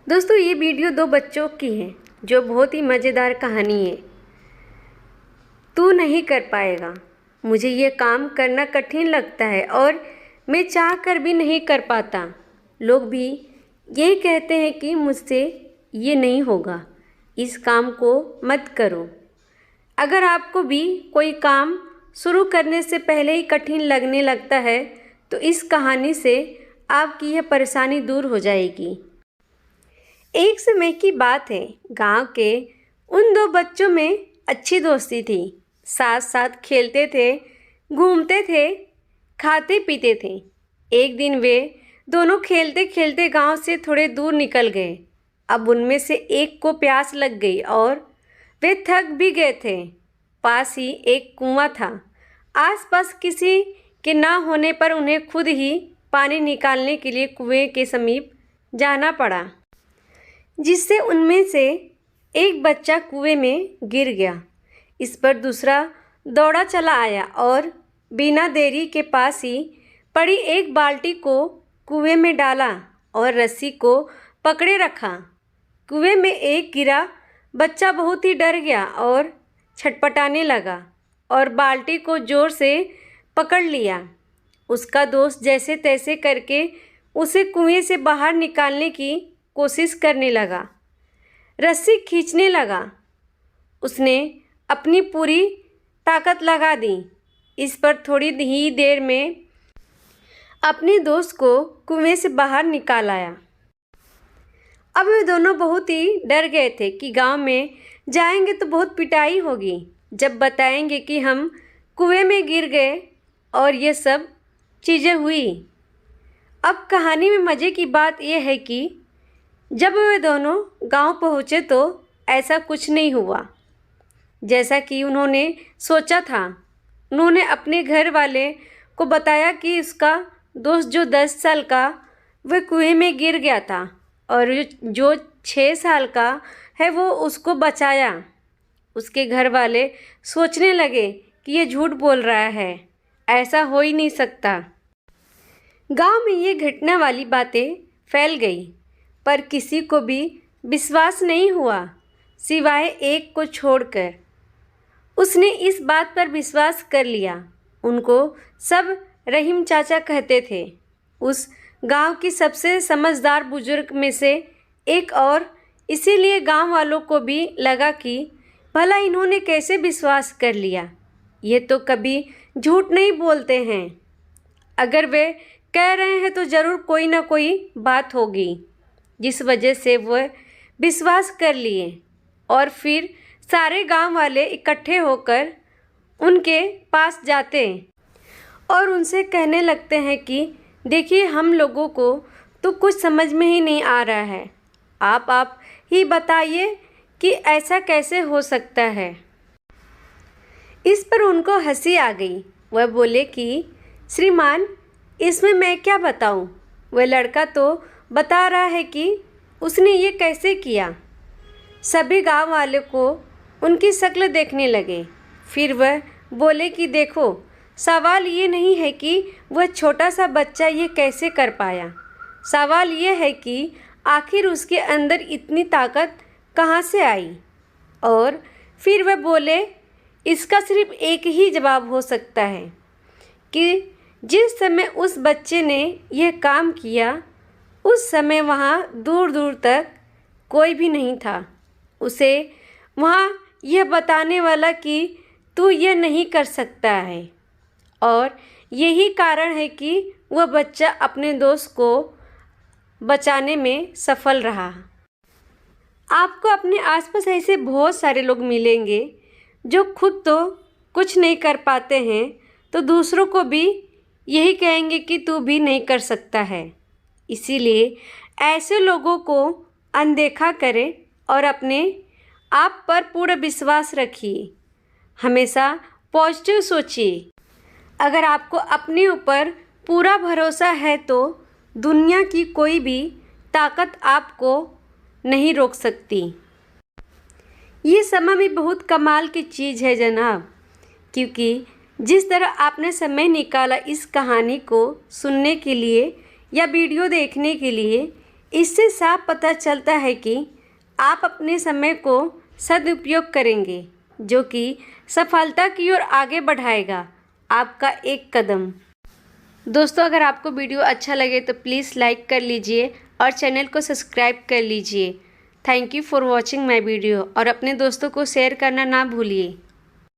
दोस्तों ये वीडियो दो बच्चों की है जो बहुत ही मज़ेदार कहानी है। तू नहीं कर पाएगा। मुझे ये काम करना कठिन लगता है और मैं चाह कर भी नहीं कर पाता। लोग भी यही कहते हैं कि मुझसे ये नहीं होगा। इस काम को मत करो। अगर आपको भी कोई काम शुरू करने से पहले ही कठिन लगने लगता है तो इस कहानी से आपकी यह परेशानी दूर हो जाएगी। एक समय की बात है, गांव के उन दो बच्चों में अच्छी दोस्ती थी। साथ साथ खेलते थे, घूमते थे, खाते पीते थे। एक दिन वे दोनों खेलते खेलते गांव से थोड़े दूर निकल गए। अब उनमें से एक को प्यास लग गई और वे थक भी गए थे। पास ही एक कुआं था। आसपास किसी के ना होने पर उन्हें खुद ही पानी निकालने के लिए कुएं के समीप जाना पड़ा, जिससे उनमें से एक बच्चा कुएं में गिर गया। इस पर दूसरा दौड़ा चला आया और बिना देरी के पास ही पड़ी एक बाल्टी को कुएं में डाला और रस्सी को पकड़े रखा। कुएं में एक गिरा बच्चा बहुत ही डर गया और छटपटाने लगा और बाल्टी को जोर से पकड़ लिया। उसका दोस्त जैसे तैसे करके उसे कुएं से बाहर निकालने की कोशिश करने लगा, रस्सी खींचने लगा। उसने अपनी पूरी ताकत लगा दी। इस पर थोड़ी ही देर में अपने दोस्त को कुएं से बाहर निकाल आया। अब वे दोनों बहुत ही डर गए थे कि गांव में जाएंगे तो बहुत पिटाई होगी जब बताएंगे कि हम कुएं में गिर गए और ये सब चीज़ें हुई। अब कहानी में मज़े की बात यह है कि जब वे दोनों गांव पहुँचे तो ऐसा कुछ नहीं हुआ जैसा कि उन्होंने सोचा था। उन्होंने अपने घर वाले को बताया कि उसका दोस्त जो 10 साल का वह कुएं में गिर गया था और जो 6 साल का है वो उसको बचाया। उसके घर वाले सोचने लगे कि ये झूठ बोल रहा है, ऐसा हो ही नहीं सकता। गांव में ये घटना वाली बातें फैल गई पर किसी को भी विश्वास नहीं हुआ सिवाय एक को छोड़कर। उसने इस बात पर विश्वास कर लिया। उनको सब रहीम चाचा कहते थे। उस गांव की सबसे समझदार बुजुर्ग में से एक और इसीलिए गांव वालों को भी लगा कि भला इन्होंने कैसे विश्वास कर लिया। ये तो कभी झूठ नहीं बोलते हैं। अगर वे कह रहे हैं तो ज़रूर कोई ना कोई बात होगी, जिस वजह से वह विश्वास कर लिए। और फिर सारे गांव वाले इकट्ठे होकर उनके पास जाते और उनसे कहने लगते हैं कि देखिए, हम लोगों को तो कुछ समझ में ही नहीं आ रहा है। आप ही बताइए कि ऐसा कैसे हो सकता है। इस पर उनको हंसी आ गई। वह बोले कि श्रीमान, इसमें मैं क्या बताऊं? वह लड़का तो बता रहा है कि उसने ये कैसे किया। सभी गांव वालों को उनकी शक्ल देखने लगे। फिर वह बोले कि देखो, सवाल ये नहीं है कि वह छोटा सा बच्चा ये कैसे कर पाया। सवाल ये है कि आखिर उसके अंदर इतनी ताकत कहाँ से आई। और फिर वह बोले इसका सिर्फ एक ही जवाब हो सकता है कि जिस समय उस बच्चे ने यह काम किया उस समय वहाँ दूर दूर तक कोई भी नहीं था उसे वहाँ यह बताने वाला कि तू यह नहीं कर सकता है। और यही कारण है कि वह बच्चा अपने दोस्त को बचाने में सफल रहा। आपको अपने आसपास ऐसे बहुत सारे लोग मिलेंगे जो खुद तो कुछ नहीं कर पाते हैं तो दूसरों को भी यही कहेंगे कि तू भी नहीं कर सकता है। इसीलिए ऐसे लोगों को अनदेखा करें और अपने आप पर पूरा विश्वास रखिए। हमेशा पॉजिटिव सोचिए। अगर आपको अपने ऊपर पूरा भरोसा है तो दुनिया की कोई भी ताकत आपको नहीं रोक सकती। ये समय भी बहुत कमाल की चीज़ है जनाब, क्योंकि जिस तरह आपने समय निकाला इस कहानी को सुनने के लिए या वीडियो देखने के लिए, इससे साफ पता चलता है कि आप अपने समय को सदुपयोग करेंगे, जो कि सफलता की ओर आगे बढ़ाएगा आपका एक कदम। दोस्तों, अगर आपको वीडियो अच्छा लगे तो प्लीज़ लाइक कर लीजिए और चैनल को सब्सक्राइब कर लीजिए। Thank you for watching my video और अपने दोस्तों को शेयर करना ना भूलिए।